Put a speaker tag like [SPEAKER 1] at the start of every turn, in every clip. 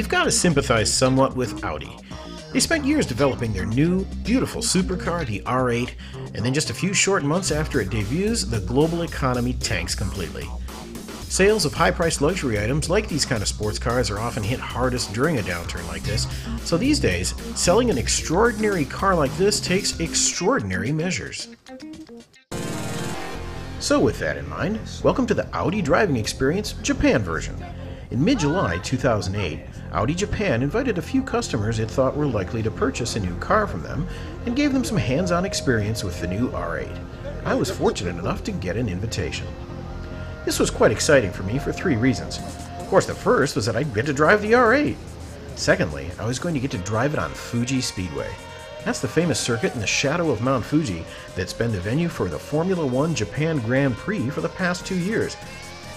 [SPEAKER 1] You've got to sympathize somewhat with Audi. They spent years developing their new, beautiful supercar, the R8, and then just a few short months after it debuts, the global economy tanks completely. Sales of high-priced luxury items like these kind of sports cars are often hit hardest during a downturn like this, so these days, selling an extraordinary car like this takes extraordinary measures. So with that in mind, welcome to the Audi Driving Experience Japan version. In mid-July 2008, Audi Japan invited a few customers it thought were likely to purchase a new car from them and gave them some hands-on experience with the new R8. I was fortunate enough to get an invitation. This was quite exciting for me for three reasons. Of course, the first was that I'd get to drive the R8. Secondly, I was going to get to drive it on Fuji Speedway. That's the famous circuit in the shadow of Mount Fuji that's been the venue for the Formula One Japan Grand Prix for the past 2 years.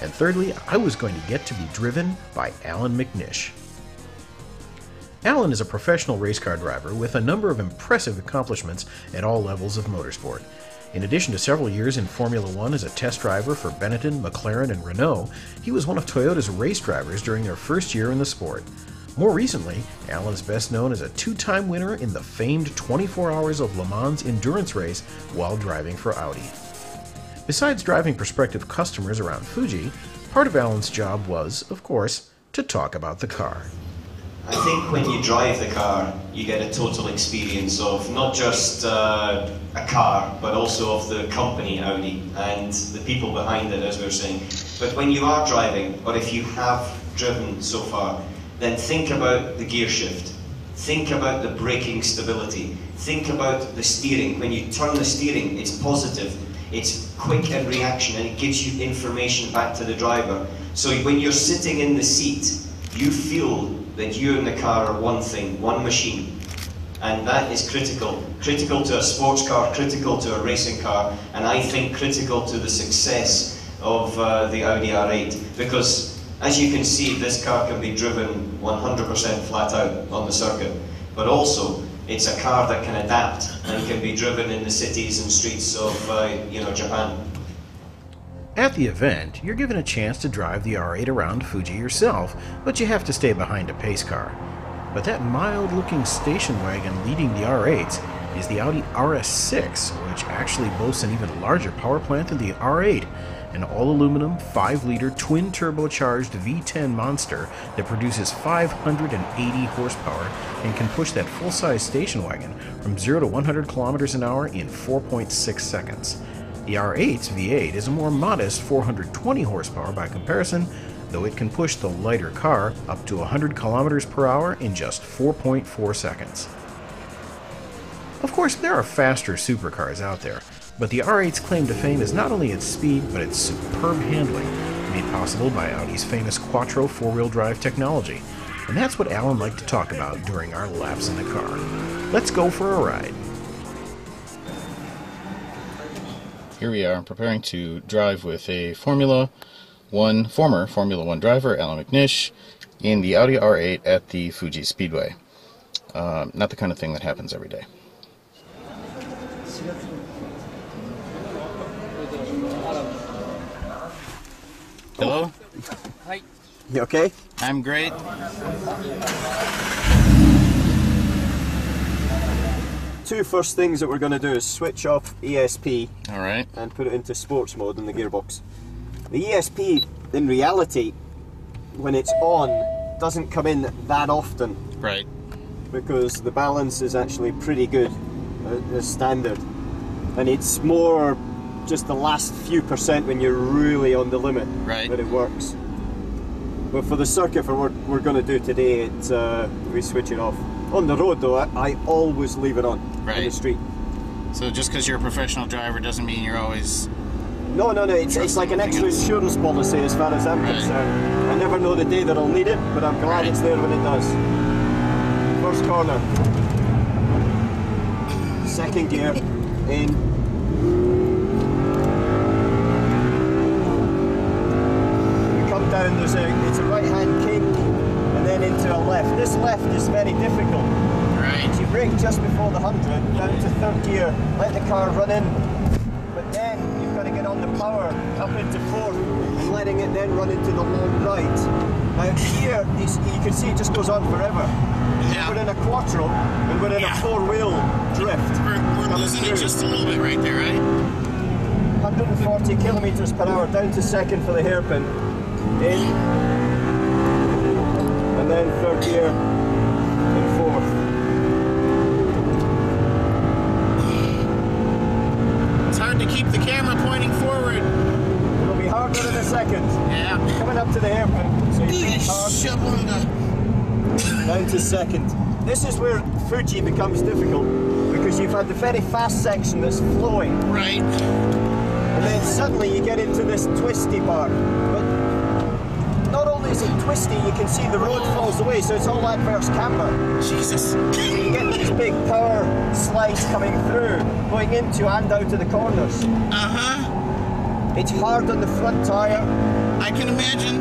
[SPEAKER 1] And thirdly, I was going to get to be driven by Allan McNish. Allan is a professional race car driver with a number of impressive accomplishments at all levels of motorsport. In addition to several years in Formula One as a test driver for Benetton, McLaren, and Renault, he was one of Toyota's race drivers during their first year in the sport. More recently, Allan is best known as a two-time winner in the famed 24 Hours of LeMans endurance race while driving for Audi. Besides driving prospective customers around Fuji, part of Allan's job was, of course, to talk about the car.
[SPEAKER 2] I think when you drive the car, you get a total experience of not just a car, but also of the company Audi and the people behind it, as we were saying. But when you are driving, or if you have driven so far, then think about the gear shift. Think about the braking stability. Think about the steering. When you turn the steering, it's positive. It's quick in reaction, and it gives you information back to the driver. So when you're sitting in the seat, you feel that you and the car are one thing, one machine. And that is critical. Critical to a sports car, critical to a racing car, and I think critical to the success of the Audi R8. Because, as you can see, this car can be driven 100% flat out on the circuit. But also, it's a car that can adapt and can be driven in the cities and streets of Japan.
[SPEAKER 1] At the event, you're given a chance to drive the R8 around Fuji yourself, but you have to stay behind a pace car. But that mild-looking station wagon leading the R8s is the Audi RS6, which actually boasts an even larger power plant than the R8, an all-aluminum, 5-liter, twin-turbocharged V10 monster that produces 580 horsepower and can push that full-size station wagon from 0 to 100 kilometers an hour in 4.6 seconds. The R8's V8 is a more modest 420 horsepower by comparison, though it can push the lighter car up to 100 kilometers per hour in just 4.4 seconds. Of course, there are faster supercars out there, but the R8's claim to fame is not only its speed, but its superb handling, made possible by Audi's famous Quattro four-wheel drive technology. And that's what Allan liked to talk about during our laps in the car. Let's go for a ride.
[SPEAKER 3] Here we are, preparing to drive with a former Formula One driver, Allan McNish, in the Audi R8 at the Fuji Speedway. Not the kind of thing that happens every day. Hello?
[SPEAKER 4] Hi.
[SPEAKER 5] You okay?
[SPEAKER 3] I'm great.
[SPEAKER 5] Two first things that we're going to do is switch off ESP
[SPEAKER 3] Alright.
[SPEAKER 5] and put it into sports mode in the gearbox. The ESP, in reality, when it's on, doesn't come in that often.
[SPEAKER 3] Right.
[SPEAKER 5] Because the balance is actually pretty good as standard. And it's more just the last few percent when you're really on the limit that it works. But for the circuit for what we're going to do today, we switch it off. On the road though, I always leave it on in the street.
[SPEAKER 3] So just because you're a professional driver doesn't mean you're always...
[SPEAKER 5] No, it's like an extra insurance policy as far as I'm concerned. I never know the day that I'll need it, but I'm glad it's there when it does. First corner. Second gear, in. When we come down, it's a right-hand kink, and then into a left. This left is very difficult.
[SPEAKER 3] Right.
[SPEAKER 5] You brake just before the 100, down to third gear, let the car run in, but then you've got to get on the power up into fourth, and letting it then run into the long right. Now here, you can see it just goes on forever.
[SPEAKER 3] Yeah.
[SPEAKER 5] We're in a quattro, and we're in a four-wheel drift.
[SPEAKER 3] We're losing it just a little bit right there, right?
[SPEAKER 5] 140 kilometers per hour, down to second for the hairpin. In, and then third gear, in fourth.
[SPEAKER 3] It's hard to keep the camera pointing forward.
[SPEAKER 5] It'll be harder in a second.
[SPEAKER 3] Yeah.
[SPEAKER 5] Coming up to the hairpin, so you think hard.
[SPEAKER 3] Shoveling
[SPEAKER 5] Down to second. This is where Fuji becomes difficult, because you've had the very fast section that's flowing.
[SPEAKER 3] Right.
[SPEAKER 5] And then suddenly you get into this twisty part. But not only is it twisty, you can see the road falls away, so it's all adverse camber.
[SPEAKER 3] Jesus.
[SPEAKER 5] So you get these big power slides coming through, going into and out of the corners.
[SPEAKER 3] Uh-huh.
[SPEAKER 5] It's hard on the front tyre.
[SPEAKER 3] I can imagine.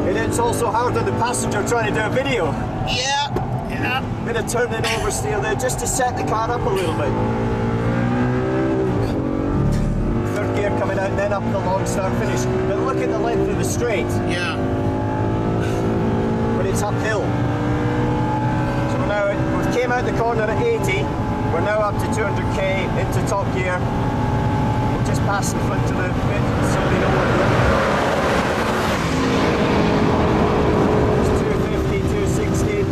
[SPEAKER 5] And it's also hard on the passenger trying to do a video.
[SPEAKER 3] Yeah. Yeah.
[SPEAKER 5] Bit of turning oversteer there just to set the car up a little bit. Third gear coming out, then up the long start finish. But look at the length of the straight.
[SPEAKER 3] Yeah.
[SPEAKER 5] But it's uphill. So we came out the corner at 80. We're now up to 200k into top gear. We'll just pass in front of the bit so they know what we're doing. 260.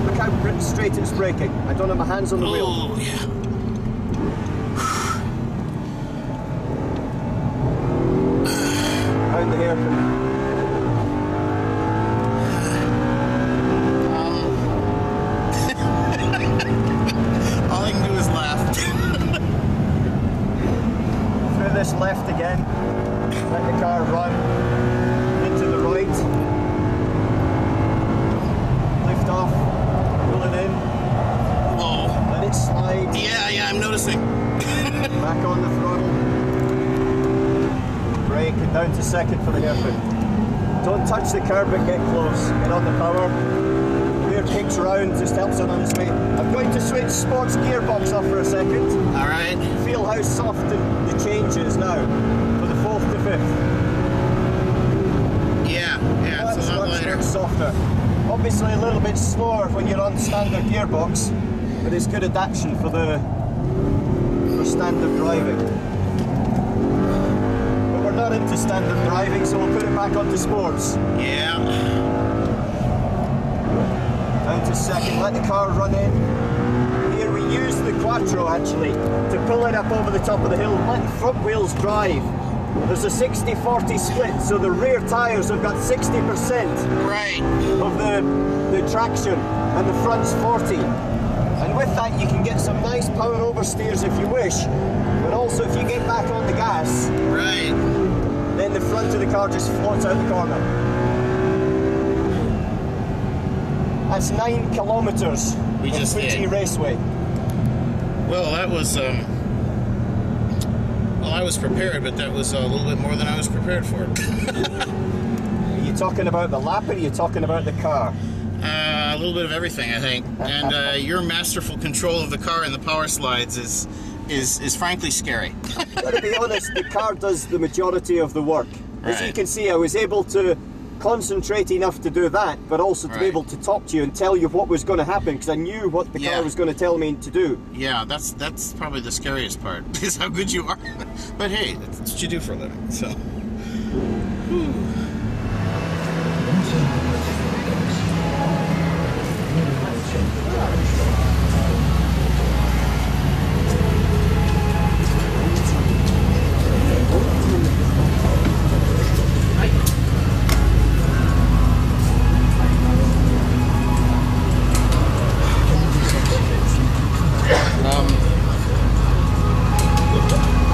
[SPEAKER 5] Look how straight it's braking. I don't have my hands on the wheel.
[SPEAKER 3] Oh, yeah.
[SPEAKER 5] Round the hairpin.
[SPEAKER 3] All I can do is laugh.
[SPEAKER 5] Through this left again. Let the car run. Into the right. Lift off. Pull it in.
[SPEAKER 3] Oh.
[SPEAKER 5] Let it slide.
[SPEAKER 3] Yeah, I'm noticing.
[SPEAKER 5] Back on the throttle. Brake and down to second for the hairpin. Don't touch the curb but get close. Get on the power. Rear kicks round, just helps it on its way. I'm going to switch sports gearbox off for a second.
[SPEAKER 3] Alright.
[SPEAKER 5] Feel how soft the change is now for the fourth to fifth.
[SPEAKER 3] Yeah, it's a lot lighter.
[SPEAKER 5] Much softer. Obviously a little bit slower when you're on standard gearbox, but it's good adaptation for standard driving. But we're not into standard driving, so we'll put it back onto sports.
[SPEAKER 3] Yeah.
[SPEAKER 5] Down to second, let the car run in. Here we use the quattro actually to pull it up over the top of the hill, let the front wheels drive. There's a 60-40 split, so the rear tyres have got 60%
[SPEAKER 3] Right.
[SPEAKER 5] of the traction and the front's 40. And with that you can get some nice power oversteers if you wish, but also if you get back on the gas,
[SPEAKER 3] Right.
[SPEAKER 5] then the front of the car just floats out the corner. That's 9 kilometers
[SPEAKER 3] We
[SPEAKER 5] of
[SPEAKER 3] just
[SPEAKER 5] Fuji
[SPEAKER 3] did.
[SPEAKER 5] Raceway.
[SPEAKER 3] Well, that was, well, I was prepared, but that was a little bit more than I was prepared for.
[SPEAKER 5] Are you talking about the lap or are you talking about the car?
[SPEAKER 3] A little bit of everything, I think. And your masterful control of the car and the power slides is frankly scary.
[SPEAKER 5] To be honest, the car does the majority of the work. As you
[SPEAKER 3] Right.
[SPEAKER 5] can see, I was able to concentrate enough to do that, but also to be able to talk to you and tell you what was going to happen, because I knew what the car was going to tell me to do.
[SPEAKER 3] Yeah, that's probably the scariest part, is how good you are. But hey, that's what you do for a living, so.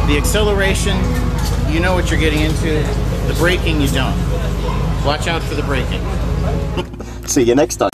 [SPEAKER 3] The acceleration, you know what you're getting into. The braking, you don't. Watch out for the braking.
[SPEAKER 5] See you next time.